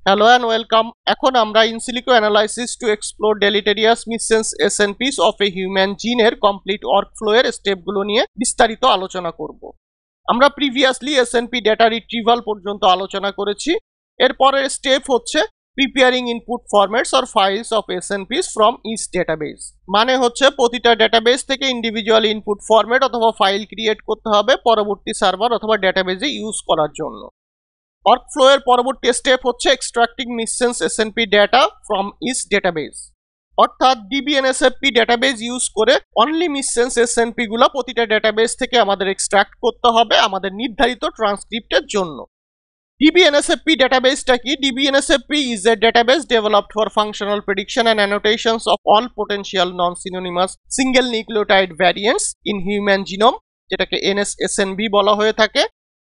Hello and welcome. এখন আমরা in silico analysis to explore deleterious missense SNPs of a human gene এর complete workflow এর স্টেপগুলো নিয়ে বিস্তারিত আলোচনা করব। আমরা প্রিভিয়াসলি SNP ডেটা রিট্রিভাল পর্যন্ত আলোচনা করেছি। এর পরের স্টেপ হচ্ছে preparing input formats or files of SNPs from each database. মানে হচ্ছে প্রতিটা ডেটাবেস থেকে ইন্ডিভিজুয়াল ইনপুট ফরম্যাট অথবা ফাইল ক্রিয়েট করতে হবে পরবর্তী সার্ভার অথবা ডেটাবেসে ইউজ করার জন্য। Workflow এর পরবর্তী স্টেপ হচ্ছে extracting missense SNP data from each database. অর্থাৎ DBNSFP ডেটাবেস ইউজ করে অনলি মিসসেন্স SNP গুলো প্রতিটা ডেটাবেস থেকে আমাদের এক্সট্রাক্ট করতে হবে আমাদের নির্ধারিত ট্রান্সক্রিপ্টের জন্য। DBNSFP ডেটাবেসটা কি? DBNSFP is a database developed for functional prediction and annotations of all potential non-synonymous single nucleotide variants in human genome, যেটাকে NSSNV বলা হয়ে থাকে।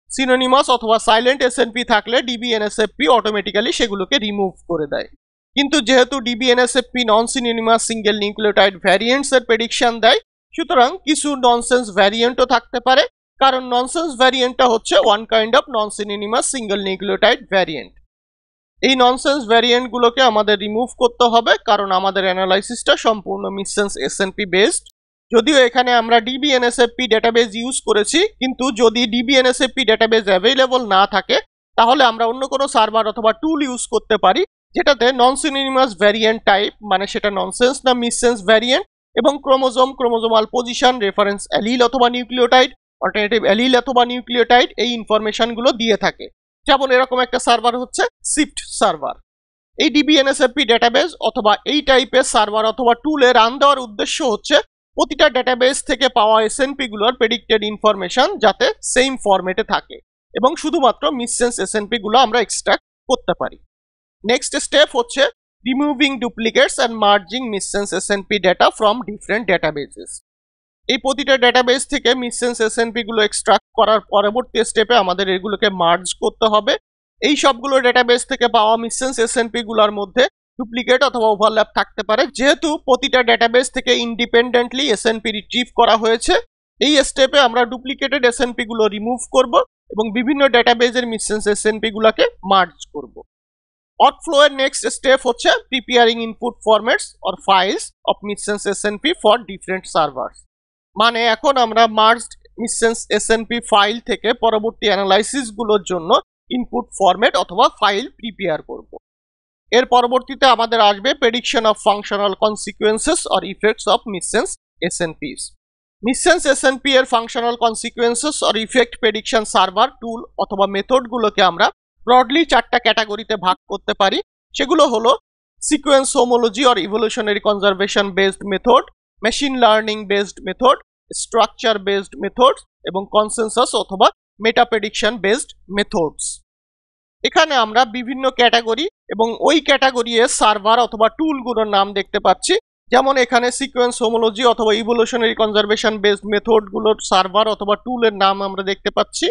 সিনোনিমাস অথবা সাইলেন্ট SNP থাকলে DBNSFP অটোমেটিক্যালি সেগুলোকে রিমুভ করে দেয়। কিন্তু যেহেতু DBNSFP নন সিনোনিমাস সিঙ্গেল নিউক্লিওটাইড ভ্যারিয়েন্টস এর প্রেডিকশন দেয়, সুতরাং কিছু ননসেন্স ভ্যারিয়েন্টও থাকতে পারে, কারণ ননসেন্স ভ্যারিয়েন্টটা হচ্ছে one kind of non synonymous single nucleotide variant. এই ননসেন্স ভ্যারিয়েন্টগুলোকে আমাদের রিমুভ করতে হবে, কারণ আমাদের অ্যানালাইসিসটা সম্পূর্ণ মিসসেন্স SNP বেসড। যদিও এখানে আমরা DBNSFP ডেটাবেস ইউজ করেছি, কিন্তু যদি DBNSFP ডেটাবেস অ্যাভেলেবল না থাকে তাহলে আমরা অন্য কোনো সার্ভার অথবা টুল ইউজ করতে পারি যেটাতে নন সিনোনিমাস ভ্যারিয়েন্ট টাইপ, মানে সেটা ননসেন্স না মিসসেন্স ভ্যারিয়েন্ট, এবং ক্রোমোজোমাল পজিশন, রেফারেন্স অ্যালিল অথবা নিউক্লিওটাইড, অল্টারনেটিভ অ্যালিল অথবা নিউক্লিওটাইড এই ইনফরমেশনগুলো দিয়ে থাকে। যেমন এরকম একটা সার্ভার হচ্ছে সিফট সার্ভার। এই DBNSFP ডেটাবেস অথবা এই টাইপের সার্ভার অথবা টুলে রান দেওয়ার উদ্দেশ্য হচ্ছে প্রতিটা ডেটাবেস থেকে পাওয়া SNP গুলোর প্রেডিক্টেড ইনফরমেশন যাতে সেম ফরম্যাটে থাকে এবং শুধুমাত্র মিসসেন্স SNP গুলো আমরা এক্সট্রাক্ট করতে পারি। নেক্সট স্টেপ হচ্ছে removing duplicates and merging missense SNP data from different databases. এই প্রতিটা ডেটাবেস থেকে মিসসেন্স SNP গুলো এক্সট্রাক্ট করার পরবর্তী স্টেপে আমাদের এগুলোকে মার্জ করতে হবে। এই সবগুলো ডেটাবেস থেকে পাওয়া মিসসেন্স SNP গুলোর মধ্যে ডুপ্লিকেট অথবা ওভারল্যাপ থাকতে পারে। যেহেতু প্রতিটা ডেটাবেস থেকে ইন্ডিপেন্ডেন্টলি SNP রিট্রিভ করা হয়েছে, এই স্টেপে আমরা ডুপ্লিকেটেড SNP গুলো রিমুভ করব এবং বিভিন্ন ডেটাবেসের মিসসেন্স SNP গুলোকে মার্জ করব। ওয়ার্কফ্লো এর নেক্সট স্টেপ হচ্ছে preparing input formats or files of missense SNP for different servers. মানে এখন আমরা মার্জড মিসসেন্স SNP ফাইল থেকে পরবর্তী অ্যানালাইসিস গুলোর জন্য ইনপুট ফরম্যাট অথবা ফাইল প্রিপেয়ার করব। এর পরবর্তীতে আমাদের আসবে prediction of functional consequences or effects of missense SNPs। Missense SNP এর functional consequences or effect prediction server, tool অথবা মেথডগুলোকে আমরা ব্রডলি চারটা ক্যাটাগরিতে ভাগ করতে পারি। সেগুলো হলো sequence homology or evolutionary conservation based method, machine learning based method, structure based methods এবং কনসেনসাস অথবা মেটা প্রেডিকশন বেসড মেথডস। এখানে আমরা বিভিন্ন ক্যাটাগরি এবং ওই ক্যাটাগরির সার্ভার অথবা টুলগুলোর নাম দেখতে পাচ্ছি। যেমন এখানে সিকোয়েন্স হোমোলজি অথবা ইভলিউশনারি কনজারভেশন বেসড মেথডগুলোর সার্ভার অথবা টুলের নাম আমরা দেখতে পাচ্ছি।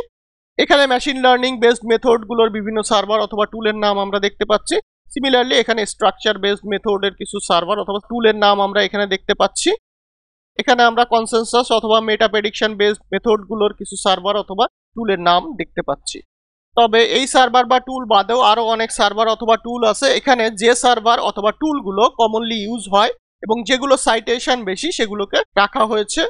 এখানে মেশিন লার্নিং বেসড মেথডগুলোর বিভিন্ন সার্ভার অথবা টুলের নাম আমরা দেখতে পাচ্ছি। সিমিলারলি এখানে স্ট্রাকচার বেসড মেথডের কিছু সার্ভার অথবা টুলের নাম আমরা এখানে দেখতে পাচ্ছি। এখানে আমরা কনসেনসাস অথবা মেটা প্রেডিকশন বেসড মেথডগুলোর কিছু সার্ভার অথবা টুলের নাম দেখতে পাচ্ছি। তবে এই সার্ভার বা টুল বাদেও আরো অনেক সার্ভার অথবা টুল আছে। এখানে যে সার্ভার অথবা টুলগুলো কমনলি ইউজ হয় এবং যেগুলো সাইটেশন বেশি সেগুলোকে রাখা হয়েছে।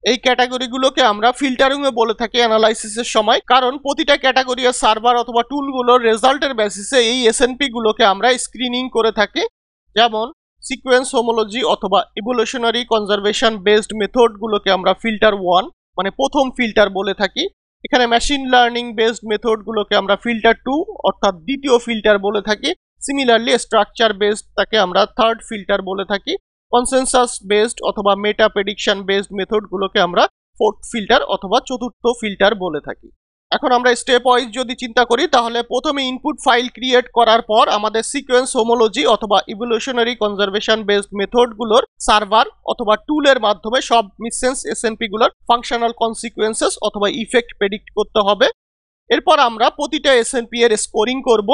এই ক্যাটাগরিগুলোকে আমরা ফিল্টারিং এ বলে থাকি অ্যানালাইসিসের সময়, কারণ প্রতিটা ক্যাটাগরির সার্ভার অথবা টুলগুলোর রেজাল্টের বেসিসে এই SNP গুলোকে আমরা স্ক্রিনিং করে থাকি। যেমন সিকোয়েন্স হোমোলজি অথবা ইভলিউশনারি কনজারভেশন বেসড মেথডগুলোকে আমরা ফিল্টার 1 মানে প্রথম ফিল্টার বলে থাকি। এখানে মেশিন লার্নিং বেসড মেথডগুলোকে আমরা ফিল্টার 2 অর্থাৎ দ্বিতীয় ফিল্টার বলে থাকি। সিমিলারলি স্ট্রাকচার বেসড তাকে আমরা থার্ড ফিল্টার বলে থাকি। কনসেনসাস বেসড অথবা মেটা প্রেডিকশন বেসড মেথডগুলোকে আমরা ফোর্থ ফিল্টার অথবা চতুর্থ ফিল্টার বলে থাকি। এখন আমরা স্টেপ ওয়াইজ যদি চিন্তা করি তাহলে প্রথমে ইনপুট ফাইল ক্রিয়েট করার পর আমাদের সিকোয়েন্স হোমোলজি অথবা ইভলিউশনারি কনজারভেশন বেসড মেথডগুলোর সার্ভার অথবা টুলের মাধ্যমে সব মিসসেন্স SNP গুলোর ফাংশনাল কনসিকুয়েন্সেস অথবা ইফেক্ট প্রেডিক্ট করতে হবে। এরপর আমরা প্রতিটা SNP এর স্কোরিং করব।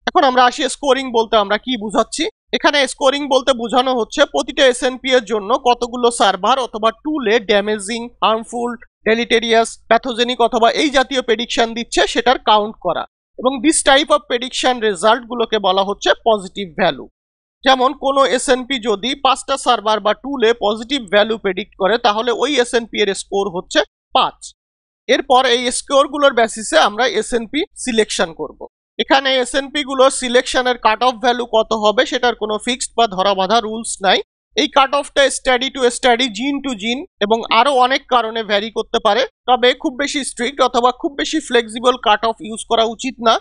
এখন আমরা আসি স্কোরিং বলতে আমরা কি বুঝাচ্ছি। এখানে স্কোরিং বলতে বোঝানো হচ্ছে প্রতিটা SNP এর জন্য কতগুলো সার্ভার অথবা টুলে ড্যামেজিং, হার্মফুল, ডেলিটেরিয়াস, প্যাথোজেনিক অথবা এই জাতীয় প্রেডিকশন দিচ্ছে সেটার কাউন্ট করা। এবং this type of prediction result গুলোকে বলা হচ্ছে পজিটিভ ভ্যালু। যেমন কোনো এসএনপি যদি 5টা সার্ভার বা টুলে পজিটিভ ভ্যালু প্রেডিক্ট করে তাহলে ওই এসএনপি এর স্কোর হচ্ছে 5। এরপর এই স্কোর গুলোর বেসিসে আমরা এসএনপি সিলেকশন করব। এখানে এসএনপি গুলোর সিলেকশনের কাট অফ ভ্যালু কত হবে সেটার কোনো ফিক্সড বা ধরাবাঁধা রুলস নাই। এই কাট অফটা স্টাডি টু স্টাডি, জিন টু জিন এবং আরো অনেক কারণে ভ্যারি করতে পারে। তবে খুব বেশি স্ট্রিক্ট অথবা খুব বেশি ফ্লেক্সিবল কাট অফ ইউজ করা উচিত না।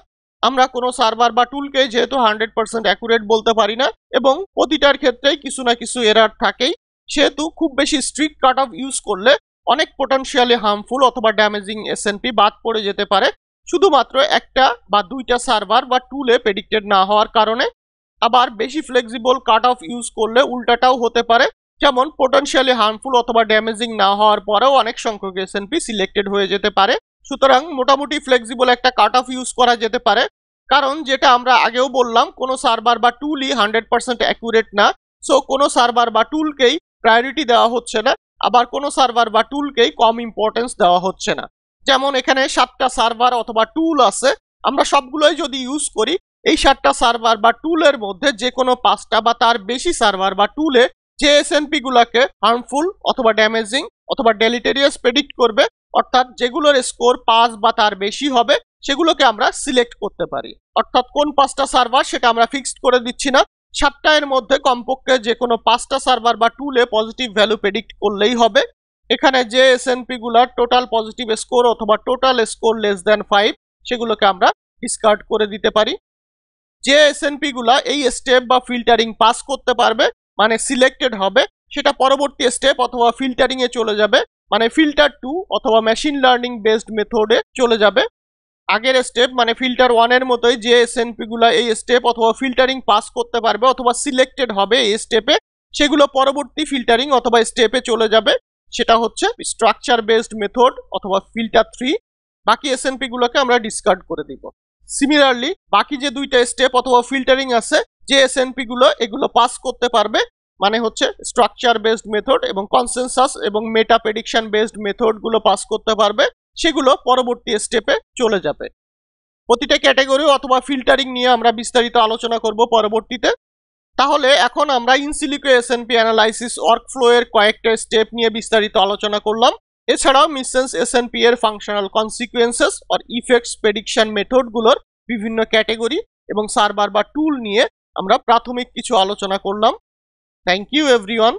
আমরা কোনো সার্ভার বা টুলকে যেহেতু 100% অ্যাকুরেট বলতে পারি না এবং প্রতিটার ক্ষেত্রেই কিছু না কিছু এরার থাকেই, সেহেতু খুব বেশি স্ট্রিক্ট কাট অফ ইউজ করলে অনেক পোটেনশিয়ালি হার্মফুল অথবা ড্যামেজিং এসএনপি বাদ পড়ে যেতে পারে শুধুমাত্র একটা বা দুইটা সার্ভার বা টুলে প্রেডিক্টেড না হওয়ার কারণে। আবার বেশি ফ্লেক্সিবল কাট অফ ইউজ করলে উল্টাটাও হতে পারে, যেমন পোটেনশিয়ালি হার্মফুল অথবা ড্যামেজিং না হওয়ার পরেও অনেক সংখ্যক এসএনপি সিলেক্টেড হয়ে যেতে পারে। সুতরাং মোটামুটি ফ্লেক্সিবল একটা কাট অফ ইউজ করা যেতে পারে, কারণ যেটা আমরা আগেও বললাম কোনো সার্ভার বা টুলই 100% অ্যাকুরেট না। সো কোনো সার্ভার বা টুলকেই প্রায়োরিটি দেওয়া হচ্ছে না, আবার কোনো সার্ভার বা টুলকেই কম ইম্পর্টেন্স দেওয়া হচ্ছে না। যেমন এখানে 7টা সার্ভার অথবা টুল আছে, আমরা সবগুলোই যদি ইউজ করি এই 7টা সার্ভার বা টুলের মধ্যে যে কোনো 5টা বা তার বেশি সার্ভার বা টুলে যে এসএনপি গুলাকে হার্মফুল অথবা ড্যামেজিং অথবা ডেলিটেরিয়াস প্রেডিক্ট করবে, অর্থাৎ যেগুলোর স্কোর 5 বা তার বেশি হবে, সেগুলোকে আমরা সিলেক্ট করতে পারি। অর্থাৎ কোন 5টা সার্ভার সেটা আমরা ফিক্সড করে দিচ্ছি না, 7টা এর মধ্যে কমপক্ষে যে কোনো 5টা সার্ভার বা টুলে পজিটিভ ভ্যালু প্রেডিক্ট করলেই হবে। এখানে যে এসএনপি গুলার টোটাল পজিটিভ স্কোর অথবা টোটাল স্কোর লেস দ্যান 5 সেগুলোকে আমরা ডিসকার্ড করে দিতে পারি। যে এসএনপি গুলা এই স্টেপ বা ফিল্টারিং পাস করতে পারবে মানে সিলেক্টেড হবে, সেটা পরবর্তী স্টেপ অথবা ফিল্টারিং এ চলে যাবে, মানে ফিল্টার 2 অথবা মেশিন লার্নিং বেসড মেথডে চলে যাবে। আগের স্টেপ মানে ফিল্টার 1 এর মতোই যে এসএনপি গুলা এই স্টেপ অথবা ফিল্টারিং পাস করতে পারবে অথবা সিলেক্টেড হবে এই স্টেপে, সেগুলো পরবর্তী ফিল্টারিং অথবা স্টেপে চলে যাবে, সেটা হচ্ছে স্ট্রাকচার বেসড মেথড অথবা ফিল্টার 3। বাকি এসএনপি গুলোকে আমরা ডিসকার্ড করে দিব। সিমিলারলি বাকি যে দুইটা স্টেপ অথবা ফিল্টারিং আছে, যে এসএনপি গুলো এগুলো পাস করতে পারবে মানে হচ্ছে স্ট্রাকচার বেসড মেথড এবং কনসেনসাস এবং মেটা প্রেডিকশন বেসড মেথড গুলো পাস করতে পারবে, সেগুলো পরবর্তী স্টেপে চলে যাবে। প্রতিটা ক্যাটাগরি অথবা ফিল্টারিং নিয়ে আমরা বিস্তারিত আলোচনা করব পরবর্তীতে। তাহলে এখন আমরা ইনসিলিকো এসএনপি অ্যানালাইসিস ওয়ার্কফ্লো এর কয়েকটা স্টেপ নিয়ে বিস্তারিত আলোচনা করলাম। এছাড়াও মিসেন্স এসএনপি এর ফাংশনাল কনসিকুয়েন্সেস আর ইফেক্টস প্রেডিকশন মেথড গুলোর বিভিন্ন ক্যাটাগরি এবং সার্ভার বা টুল নিয়ে আমরা প্রাথমিক কিছু আলোচনা করলাম। Thank you everyone.